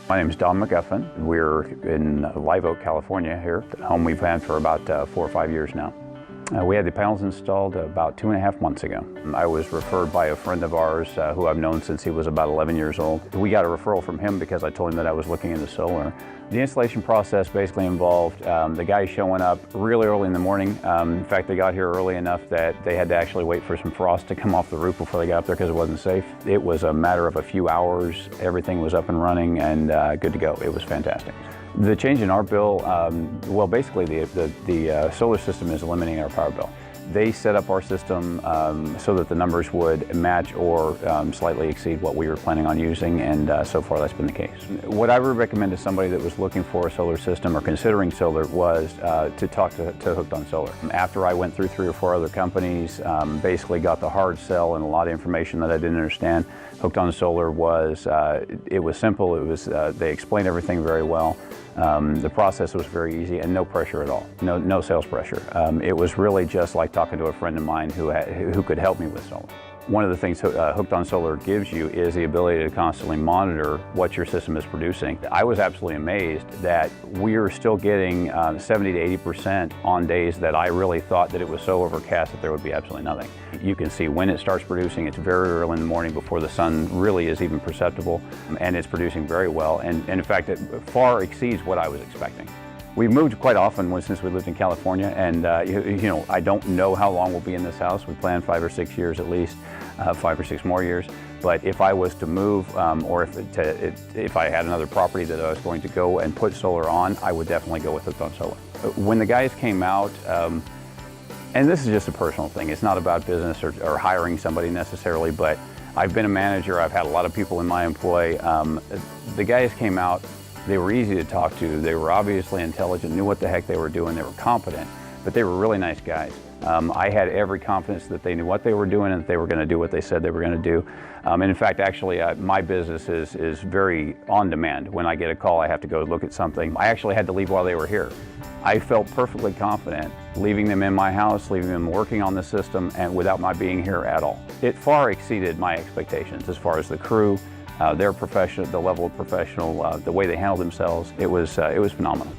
My name is Don McGuffin. We're in Live Oak, California here, a home we've had for about 4 or 5 years now. We had the panels installed about 2.5 months ago. I was referred by a friend of ours who I've known since he was about 11 years old. We got a referral from him because I told him that I was looking into solar. The installation process basically involved the guys showing up really early in the morning. In fact, they got here early enough that they had to actually wait for some frost to come off the roof before they got up there because it wasn't safe. It was a matter of a few hours. Everything was up and running and good to go. It was fantastic. The change in our bill, well, basically the solar system is eliminating our power bill. They set up our system so that the numbers would match or slightly exceed what we were planning on using, and so far that's been the case. What I would recommend to somebody that was looking for a solar system or considering solar was to talk to Hooked on Solar. After I went through 3 or 4 other companies, basically got the hard sell and a lot of information that I didn't understand, Hooked on Solar was, it was simple, they explained everything very well. The process was very easy and no pressure at all, no sales pressure. It was really just like talking to a friend of mine who could help me with solar. One of the things Hooked on Solar gives you is the ability to constantly monitor what your system is producing. I was absolutely amazed that we are still getting 70 to 80% on days that I really thought that it was so overcast that there would be absolutely nothing. You can see when it starts producing. It's very early in the morning before the sun really is even perceptible, and it's producing very well, and in fact it far exceeds what I was expecting. We've moved quite often since we lived in California, and you know, I don't know how long we'll be in this house. We plan 5 or 6 years at least, 5 or 6 more years. But if I was to move, or if I had another property that I was going to go and put solar on, I would definitely go with Hooked on Solar. When the guys came out, and this is just a personal thing, it's not about business or hiring somebody necessarily, but I've been a manager, I've had a lot of people in my employ. The guys came out. They were easy to talk to. They were obviously intelligent, knew what the heck they were doing. They were competent, but they were really nice guys. I had every confidence that they knew what they were doing and that they were going to do what they said they were going to do. And in fact, actually, my business is very on demand. When I get a call, I have to go look at something. I actually had to leave while they were here. I felt perfectly confident leaving them in my house, leaving them working on the system, and without my being here at all. It far exceeded my expectations as far as the crew, their profession, the level of professional, the way they handled themselves. It was phenomenal.